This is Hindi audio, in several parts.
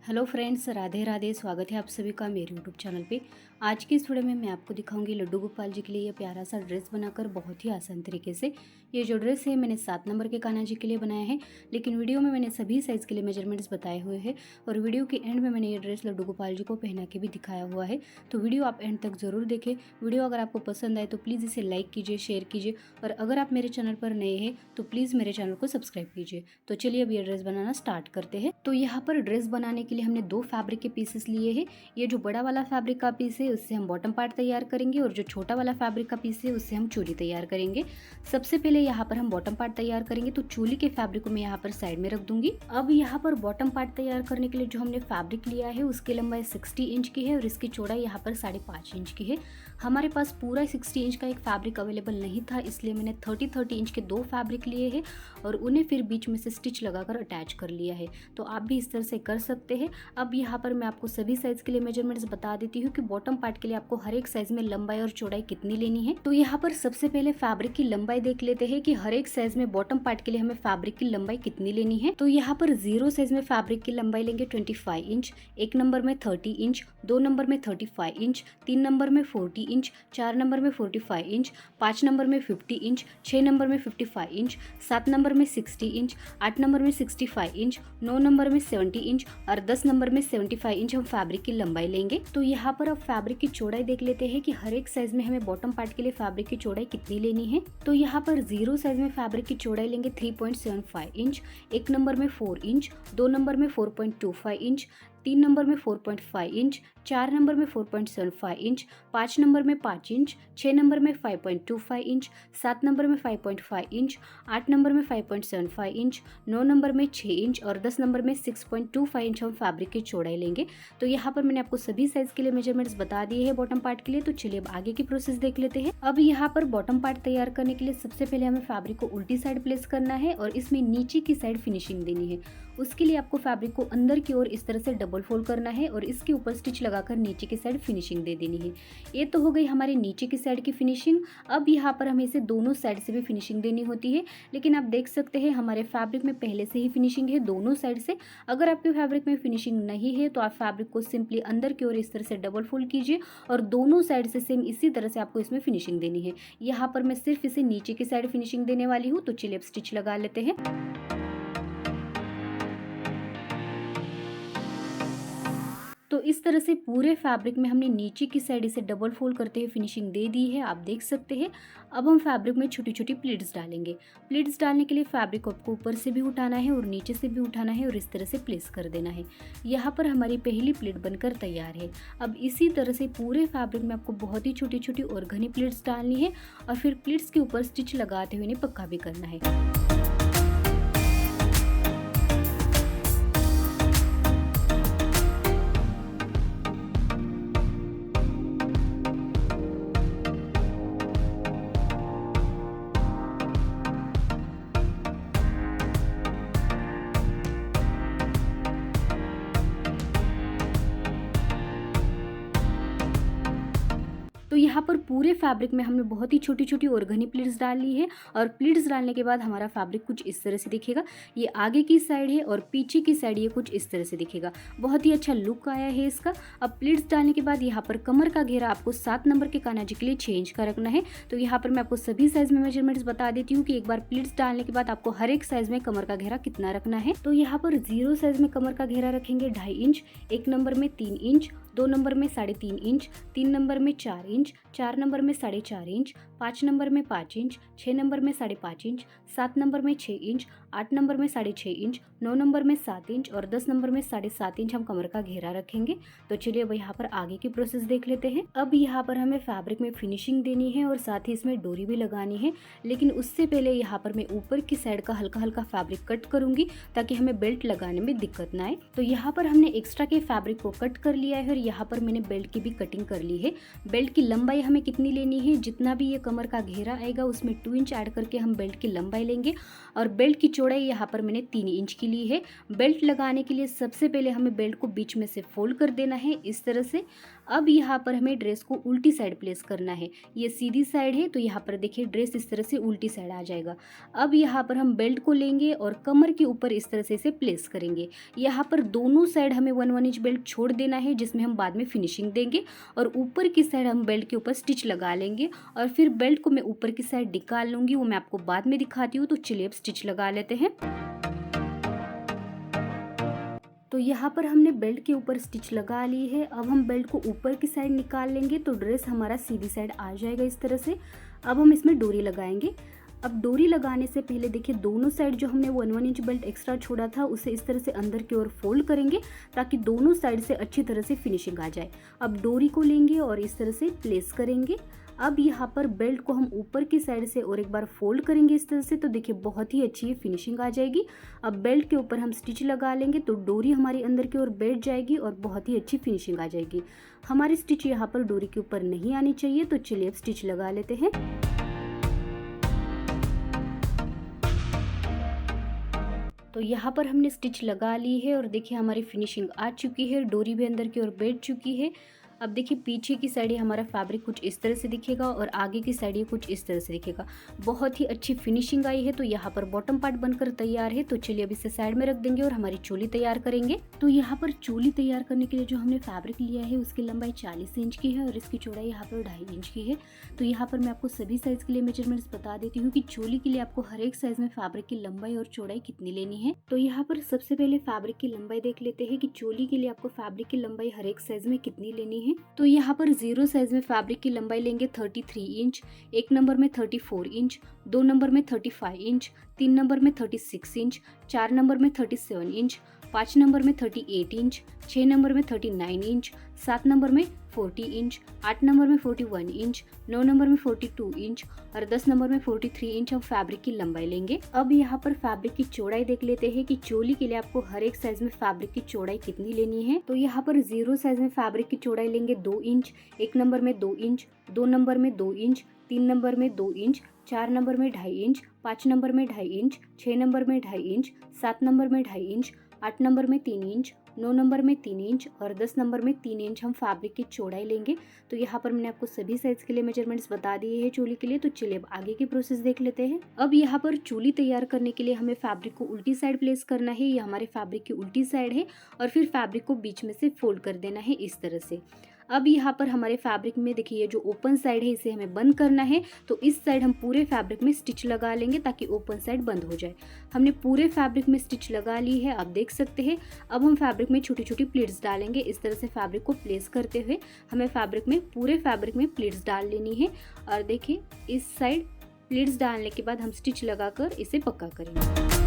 Hello friends, Radhe Radhe. स्वागत है आप सभी का मेरे यूट्यूब चैनल पे। आज की इस वीडियो में मैं आपको दिखाऊंगी लड्डू गोपाल जी के लिए ये प्यारा सा ड्रेस बनाकर बहुत ही आसान तरीके से। ये जो ड्रेस है मैंने 7 नंबर के कान्हा जी के लिए बनाया है, लेकिन वीडियो में मैंने सभी साइज़ के लिए मेजरमेंट्स बताए हुए हैं और वीडियो के एंड में मैंने ये ड्रेस लड्डू गोपाल जी को पहना के भी दिखाया हुआ है। तो वीडियो आप एंड तक ज़रूर देखें। वीडियो अगर आपको पसंद आए तो प्लीज़ इसे लाइक कीजिए, शेयर कीजिए और अगर आप मेरे चैनल पर नए हैं तो प्लीज़ मेरे चैनल को सब्सक्राइब कीजिए। तो चलिए अब ये ड्रेस बनाना स्टार्ट करते हैं। तो यहाँ पर ड्रेस बनाने के लिए हमने 2 फैब्रिक के पीसेस लिए हैं। ये जो बड़ा वाला फैब्रिक का पीस है उससे हम बॉटम पार्ट तैयार करेंगे और जो छोटा वाला फैब्रिक का पीस है उससे हम चोली तैयार करेंगे। सबसे पहले यहाँ पर हम बॉटम पार्ट तैयार करेंगे, तो चोली के फैब्रिक को मैं यहाँ पर साइड में रख दूंगी। अब यहाँ पर बॉटम पार्ट तैयार करने के लिए जो हमने फैब्रिक लिया है उसकी लंबाई 60 इंच की है और इसकी चौड़ाई यहाँ पर 5.5 इंच की है। हमारे पास पूरा 60 इंच का एक फैब्रिक अवेलेबल नहीं था, इसलिए मैंने 30 इंच के 2 फैब्रिक लिए हैं और उन्हें फिर बीच में से स्टिच लगाकर अटैच कर लिया है। तो आप भी इस तरह से कर सकते हैं। अब यहाँ पर मैं आपको सभी साइज के लिए मेजरमेंट्स बता देती हूँ कि बॉटम पार्ट के लिए आपको हर एक साइज में लंबाई और चौड़ाई कितनी लेनी है। तो यहाँ पर सबसे पहले फैब्रिक की लंबाई देख लेते हैं कि हर एक साइज में बॉटम पार्ट के लिए हमें फैब्रिक की लंबाई कितनी लेनी है। तो यहाँ पर 0 साइज में फैब्रिक की लंबाई लेंगे 25 इंच, 1 नंबर में 30 इंच, 2 नंबर में 35 इंच, 3 नंबर में 40 इंच, 4 नंबर में 45 इंच, 5 नंबर में 50 इंच, 6 नंबर में 55 इंच, 7 नंबर में 60 इंच, 8 नंबर में 65 इंच, 9 नंबर में 70 इंच और 10 नंबर में 75 इंच हम फैब्रिक की लंबाई लेंगे। तो यहाँ पर अब फैब्रिक की चौड़ाई देख लेते हैं कि हर एक साइज में हमें बॉटम पार्ट के लिए फैब्रिक की चौड़ाई कितनी लेनी है। तो यहाँ पर 0 साइज में फैब्रिक की चौड़ाई लेंगे 3.75 इंच, 1 नंबर में 4 इंच, 2 नंबर में 4.25 इंच, 3 नंबर में 4.5 इंच, 4 नंबर में 4.75 इंच, 5 नंबर में 5 इंच, 6 नंबर में 5.25 इंच, 7 नंबर में 5.5 इंच, 8 नंबर में 5.75 इंच, 9 नंबर में 6 इंच और 10 नंबर में 6.25 इंच हम फैब्रिक की चौड़ाई लेंगे। तो यहाँ पर मैंने आपको सभी साइज के लिए मेजरमेंट्स बता दिए हैं बॉटम पार्ट के लिए। तो चलिए अब आगे की प्रोसेस देख लेते हैं। अब यहाँ पर बॉटम पार्ट तैयार करने के लिए सबसे पहले हमें फैब्रिक को उल्टी साइड प्लेस करना है और इसमें नीचे की साइड फिनिशिंग देनी है। उसके लिए आपको फैब्रिक को अंदर की ओर इस तरह से डबल फोल्ड करना है और इसके ऊपर स्टिच लगाकर नीचे की साइड फिनिशिंग दे देनी है। ये तो हो गई हमारे नीचे की साइड की फिनिशिंग। अब यहाँ पर हमें इसे दोनों साइड से भी फिनिशिंग देनी होती है, लेकिन आप देख सकते हैं हमारे फैब्रिक में पहले से ही फिनिशिंग है दोनों साइड से। अगर आपके फैब्रिक में फिनिशिंग नहीं है तो आप फैब्रिक को सिंपली अंदर की ओर इस तरह से डबल फोल्ड कीजिए और दोनों साइड से सेम इसी तरह से आपको इसमें फिनिशिंग देनी है। यहाँ पर मैं सिर्फ इसे नीचे की साइड फिनिशिंग देने वाली हूँ। तो चलिए अब स्टिच लगा लेते हैं। तो इस तरह से पूरे फैब्रिक में हमने नीचे की साइड इसे डबल फोल्ड करते हुए फिनिशिंग दे दी है, आप देख सकते हैं। अब हम फैब्रिक में छोटी छोटी प्लीट्स डालेंगे। प्लीट्स डालने के लिए फैब्रिक को आपको ऊपर से भी उठाना है और नीचे से भी उठाना है और इस तरह से प्लेस कर देना है। यहाँ पर हमारी पहली प्लीट बनकर तैयार है। अब इसी तरह से पूरे फैब्रिक में आपको बहुत ही छोटी छोटी और घनी प्लीट्स डालनी है और फिर प्लीट्स के ऊपर स्टिच लगाते हुए इन्हें पक्का भी करना है। तो यहाँ पर पूरे फैब्रिक में हमने बहुत ही छोटी छोटी और घनी प्लीट्स डाल ली है और प्लीट्स डालने के बाद हमारा फैब्रिक कुछ इस तरह से दिखेगा। ये आगे की साइड है और पीछे की साइड ये कुछ इस तरह से दिखेगा। बहुत ही अच्छा लुक आया है इसका। अब प्लीट्स डालने के बाद यहाँ पर कमर का घेरा आपको 7 नंबर के कान्हा जी के लिए चेंज का रखना है। तो यहाँ पर मैं आपको सभी साइज में मेजरमेंट्स बता देती हूँ कि एक बार प्लीट्स डालने के बाद आपको हर एक साइज में कमर का घेरा कितना रखना है। तो यहाँ पर 0 साइज में कमर का घेरा रखेंगे 2.5 इंच, 1 नंबर में 3 इंच, 2 नंबर में 3.5 इंच, 3 नंबर में 4 इंच, 4 नंबर में 4.5 इंच, 5 नंबर में 5 इंच, 6 नंबर में 5.5 इंच, 7 नंबर में 6 इंच, 8 नंबर में 6.5 इंच, 9 नंबर में 7 इंच और 10 नंबर में 7.5 इंच हम कमर का घेरा रखेंगे। तो चलिए अब यहाँ पर आगे की प्रोसेस देख लेते हैं। अब यहाँ पर हमें फैब्रिक में फिनिशिंग देनी है और साथ ही इसमें डोरी भी लगानी है, लेकिन उससे पहले यहाँ पर मैं ऊपर की साइड का हल्का हल्का फैब्रिक कट करूंगी ताकि हमें बेल्ट लगाने में दिक्कत ना आए। तो यहाँ पर हमने एक्स्ट्रा के फैब्रिक को कट कर लिया है और यहाँ पर मैंने बेल्ट की भी कटिंग कर ली है। बेल्ट की लंबाई हमें कितनी लेनी है, जितना भी ये कमर का घेरा आएगा उसमें 2 इंच ऐड करके हम बेल्ट की लंबाई लेंगे और बेल्ट की चौड़ाई यहाँ पर मैंने 3 इंच की ली है। बेल्ट लगाने के लिए सबसे पहले हमें बेल्ट को बीच में से फोल्ड कर देना है इस तरह से। अब यहाँ पर हमें ड्रेस को उल्टी साइड प्लेस करना है। ये सीधी साइड है तो यहाँ पर देखिए ड्रेस इस तरह से उल्टी साइड आ जाएगा। अब यहाँ पर हम बेल्ट को लेंगे और कमर के ऊपर इस तरह से इसे प्लेस करेंगे। यहाँ पर दोनों साइड हमें 1 इंच बेल्ट छोड़ देना है जिसमें हम बाद में फिनिशिंग देंगे और ऊपर की साइड हम बेल्ट के ऊपर स्टिच लगा लेंगे और फिर बेल्ट को मैं ऊपर की साइड निकाल लूँगी, वो मैं आपको बाद में दिखाती हूँ। तो चलिए अब स्टिच लगा लेते हैं। तो यहाँ पर हमने बेल्ट के ऊपर स्टिच लगा ली है। अब हम बेल्ट को ऊपर की साइड निकाल लेंगे तो ड्रेस हमारा सीधी साइड आ जाएगा इस तरह से। अब हम इसमें डोरी लगाएंगे। अब डोरी लगाने से पहले देखिए दोनों साइड जो हमने 1 इंच बेल्ट एक्स्ट्रा छोड़ा था उसे इस तरह से अंदर की ओर फोल्ड करेंगे ताकि दोनों साइड से अच्छी तरह से फिनिशिंग आ जाए। अब डोरी को लेंगे और इस तरह से प्लेस करेंगे। अब यहाँ पर बेल्ट को हम ऊपर की साइड से और एक बार फोल्ड करेंगे इस तरह से, तो देखिए बहुत ही अच्छी फिनिशिंग आ जाएगी। अब बेल्ट के ऊपर हम स्टिच लगा लेंगे तो डोरी हमारी अंदर की ओर बैठ जाएगी और बहुत ही अच्छी फिनिशिंग आ जाएगी। हमारी स्टिच यहाँ पर डोरी के ऊपर नहीं आनी चाहिए। तो चलिए अब स्टिच लगा लेते हैं। तो यहाँ पर हमने स्टिच लगा ली है और देखिए हमारी फिनिशिंग आ चुकी है, डोरी भी अंदर की ओर बैठ चुकी है। अब देखिए पीछे की साइड हमारा फैब्रिक कुछ इस तरह से दिखेगा और आगे की साइड कुछ इस तरह से दिखेगा। बहुत ही अच्छी फिनिशिंग आई है। तो यहाँ पर बॉटम पार्ट बनकर तैयार है। तो चलिए अब इसे साइड में रख देंगे और हमारी चोली तैयार करेंगे। तो यहाँ पर चोली तैयार करने के लिए जो हमने फैब्रिक लिया है उसकी लंबाई 40 इंच की है और इसकी चौड़ाई यहाँ पर 2.5 इंच की है। तो यहाँ पर मैं आपको सभी साइज के लिए मेजरमेंट्स बता देती हूँ कि चोली के लिए आपको हर एक साइज में फैब्रिक की लंबाई और चौड़ाई कितनी लेनी है। तो यहाँ पर सबसे पहले फैब्रिक की लंबाई देख लेते हैं कि चोली के लिए आपको फैब्रिक की लंबाई हर एक साइज में कितनी लेनी है। तो यहाँ पर 0 साइज में फैब्रिक की लंबाई लेंगे 33 इंच, 1 नंबर में 34 इंच, 2 नंबर में 35 इंच, 3 नंबर में 36 इंच, 4 नंबर में 37 इंच, 5 नंबर में 38 इंच, 6 नंबर में 39 इंच, 7 नंबर में 40 इंच, 8 नंबर में 41 इंच, 9 नंबर में 42 इंच और 10 नंबर में 43 इंच हम फैब्रिक की लंबाई लेंगे। अब यहाँ पर फैब्रिक की चौड़ाई देख लेते हैं कि चोली के लिए आपको हर एक साइज में फैब्रिक की चौड़ाई कितनी लेनी है। तो यहाँ पर 0 साइज में फैब्रिक की चौड़ाई लेंगे 2 इंच, 1 नंबर में 2 इंच, 2 नंबर में 2 इंच, 3 नंबर में 2 इंच, 4 नंबर में 2.5 इंच, 5 नंबर में 2.5 इंच, 6 नंबर में 2.5 इंच, 7 नंबर में 2.5 इंच, 8 नंबर में 3 इंच, 9 नंबर में 3 इंच और 10 नंबर में 3 इंच हम फैब्रिक की चौड़ाई लेंगे। तो यहाँ पर मैंने आपको सभी साइज के लिए मेजरमेंट्स बता दिए हैं चोली के लिए। तो चलिए अब आगे की प्रोसेस देख लेते हैं। अब यहाँ पर चोली तैयार करने के लिए हमें फैब्रिक को उल्टी साइड प्लेस करना है। ये हमारे फैब्रिक की उल्टी साइड है और फिर फैब्रिक को बीच में से फोल्ड कर देना है इस तरह से। अब यहाँ पर हमारे फैब्रिक में देखिए जो ओपन साइड है इसे हमें बंद करना है। तो इस साइड हम पूरे फैब्रिक में स्टिच लगा लेंगे ताकि ओपन साइड बंद हो जाए। हमने पूरे फैब्रिक में स्टिच लगा ली है, आप देख सकते हैं। अब हम फैब्रिक में छोटी छोटी प्लीट्स डालेंगे। इस तरह से फैब्रिक को प्लेस करते हुए हमें फैब्रिक में पूरे फैब्रिक में प्लीट्स डाल लेनी है। और देखिए इस साइड प्लीट्स डालने के बाद हम स्टिच लगाकर इसे पक्का करेंगे।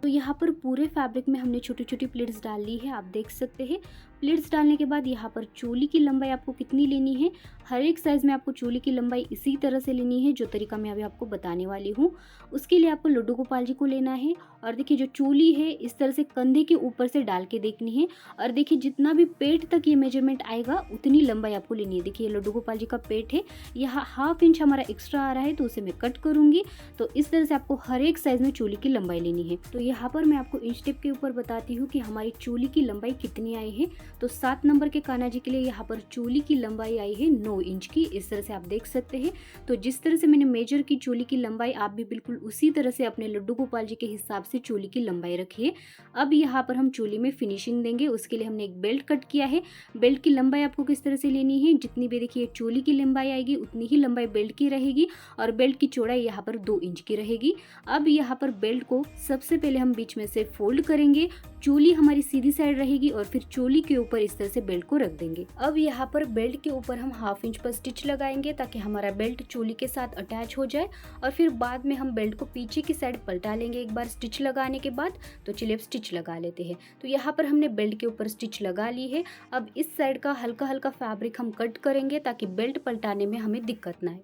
तो यहाँ पर पूरे फैब्रिक में हमने छोटी छोटी प्लीट्स डाल ली है, आप देख सकते हैं। प्लीट्स डालने के बाद यहाँ पर चोली की लंबाई आपको कितनी लेनी है, हर एक साइज़ में आपको चोली की लंबाई इसी तरह से लेनी है जो तरीका मैं अभी आपको बताने वाली हूँ। उसके लिए आपको लड्डू गोपाल जी को लेना है और देखिए जो चोली है इस तरह से कंधे के ऊपर से डाल के देखनी है और देखिए जितना भी पेट तक ये मेजरमेंट आएगा उतनी लंबाई आपको लेनी है। देखिए लड्डू गोपाल जी का पेट है, यहाँ 1/2 इंच हमारा एक्स्ट्रा आ रहा है तो उसे मैं कट करूँगी। तो इस तरह से आपको हर एक साइज़ में चोली की लंबाई लेनी है। तो यहाँ पर मैं आपको इंच टेप के ऊपर बताती हूँ कि हमारी चोली की लंबाई कितनी आई है। तो 7 नंबर के कान्हा जी के लिए यहाँ पर चोली की लंबाई आई है 9 इंच की, इस तरह से आप देख सकते हैं। तो जिस तरह से मैंने मेजर की चोली की लंबाई, आप भी बिल्कुल उसी तरह से अपने लड्डू गोपाल जी के हिसाब से चोली की लंबाई रखिए। अब यहाँ पर हम चोली में फिनिशिंग देंगे, उसके लिए हमने एक बेल्ट कट किया है। बेल्ट की लंबाई आपको किस तरह से लेनी है, जितनी भी देखिए चोली की लंबाई आएगी उतनी ही लंबाई बेल्ट की रहेगी और बेल्ट की चौड़ाई यहाँ पर 2 इंच की रहेगी। अब यहाँ पर बेल्ट को सबसे पहले हम बीच में से फोल्ड करेंगे, चोली हमारी सीधी साइड रहेगी और फिर चोली के ऊपर इस तरह से बेल्ट को रख देंगे। अब यहाँ पर बेल्ट के ऊपर हम 1/2 इंच पर स्टिच लगाएंगे ताकि हमारा बेल्ट चोली के साथ अटैच हो जाए और फिर बाद में हम बेल्ट को पीछे की साइड पलटा लेंगे एक बार स्टिच लगाने के बाद। तो चलिए अब स्टिच लगा लेते हैं। तो यहाँ पर हमने बेल्ट के ऊपर स्टिच लगा ली है। अब इस साइड का हल्का हल्का फैब्रिक हम कट करेंगे ताकि बेल्ट पलटाने में हमें दिक्कत ना आए।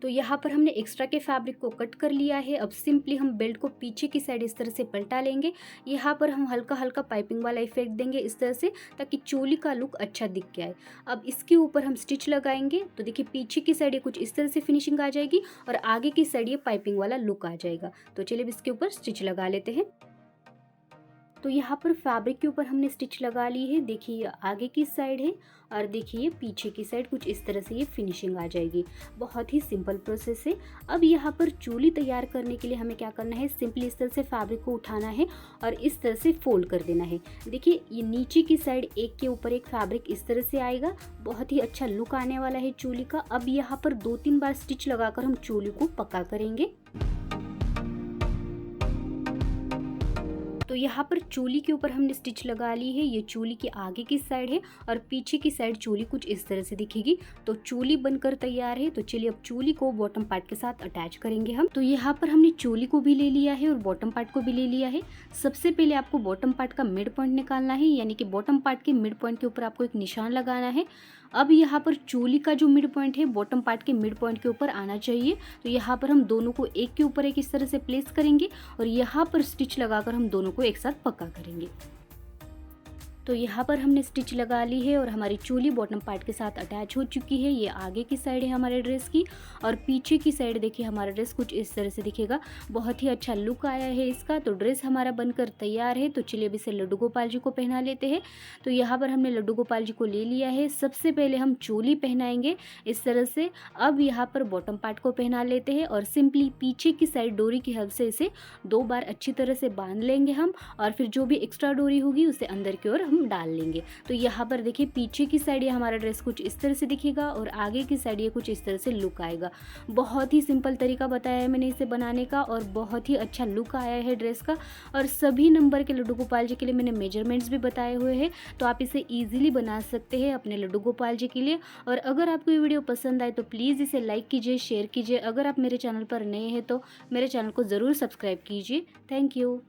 तो यहाँ पर हमने एक्स्ट्रा के फैब्रिक को कट कर लिया है। अब सिंपली हम बेल्ट को पीछे की साइड इस तरह से पलटा लेंगे। यहाँ पर हम हल्का हल्का पाइपिंग वाला इफेक्ट देंगे इस तरह से, ताकि चोली का लुक अच्छा दिख के आए। अब इसके ऊपर हम स्टिच लगाएंगे। तो देखिए पीछे की साइड ये कुछ इस तरह से फिनिशिंग आ जाएगी और आगे की साइड ये पाइपिंग वाला लुक आ जाएगा। तो चलिए अब इसके ऊपर स्टिच लगा लेते हैं। तो यहाँ पर फैब्रिक के ऊपर हमने स्टिच लगा ली है। देखिए ये आगे की साइड है और देखिए ये पीछे की साइड कुछ इस तरह से ये फिनिशिंग आ जाएगी। बहुत ही सिंपल प्रोसेस है। अब यहाँ पर चोली तैयार करने के लिए हमें क्या करना है, सिंपली इस तरह से फैब्रिक को उठाना है और इस तरह से फोल्ड कर देना है। देखिए ये नीचे की साइड एक के ऊपर एक फैब्रिक इस तरह से आएगा। बहुत ही अच्छा लुक आने वाला है चोली का। अब यहाँ पर 2-3 बार स्टिच लगाकर हम चोली को पक्का करेंगे। तो यहाँ पर चोली के ऊपर हमने स्टिच लगा ली है। ये चोली की आगे की साइड है और पीछे की साइड चोली कुछ इस तरह से दिखेगी। तो चोली बनकर तैयार है। तो चलिए अब चोली को बॉटम पार्ट के साथ अटैच करेंगे हम। तो यहाँ पर हमने चोली को भी ले लिया है और बॉटम पार्ट को भी ले लिया है। सबसे पहले आपको बॉटम पार्ट का मिड पॉइंट निकालना है, यानी कि बॉटम पार्ट के मिड पॉइंट के ऊपर आपको एक निशान लगाना है। अब यहाँ पर चोली का जो मिड पॉइंट है बॉटम पार्ट के मिड पॉइंट के ऊपर आना चाहिए। तो यहाँ पर हम दोनों को एक के ऊपर एक इस तरह से प्लेस करेंगे और यहाँ पर स्टिच लगाकर हम दोनों को एक साथ पक्का करेंगे। तो यहाँ पर हमने स्टिच लगा ली है और हमारी चोली बॉटम पार्ट के साथ अटैच हो चुकी है। ये आगे की साइड है हमारे ड्रेस की और पीछे की साइड देखिए हमारा ड्रेस कुछ इस तरह से दिखेगा। बहुत ही अच्छा लुक आया है इसका। तो ड्रेस हमारा बनकर तैयार है। तो चलिए अब इसे लड्डू गोपाल जी को पहना लेते हैं। तो यहाँ पर हमने लड्डू गोपाल जी को ले लिया है। सबसे पहले हम चोली पहनाएंगे इस तरह से। अब यहाँ पर बॉटम पार्ट को पहना लेते हैं और सिंपली पीछे की साइड डोरी की हेल्प से इसे 2 बार अच्छी तरह से बांध लेंगे हम, और फिर जो भी एक्स्ट्रा डोरी होगी उसे अंदर की ओर हम डाल लेंगे। तो यहाँ पर देखिए पीछे की साइड ये हमारा ड्रेस कुछ इस तरह से दिखेगा और आगे की साइड ये कुछ इस तरह से लुक आएगा। बहुत ही सिंपल तरीका बताया है मैंने इसे बनाने का और बहुत ही अच्छा लुक आया है ड्रेस का। और सभी नंबर के लड्डू गोपाल जी के लिए मैंने मेजरमेंट्स भी बताए हुए हैं, तो आप इसे ईजिली बना सकते हैं अपने लड्डू गोपाल जी के लिए। और अगर आपको ये वीडियो पसंद आए तो प्लीज़ इसे लाइक कीजिए, शेयर कीजिए। अगर आप मेरे चैनल पर नए हैं तो मेरे चैनल को ज़रूर सब्सक्राइब कीजिए। Thank you.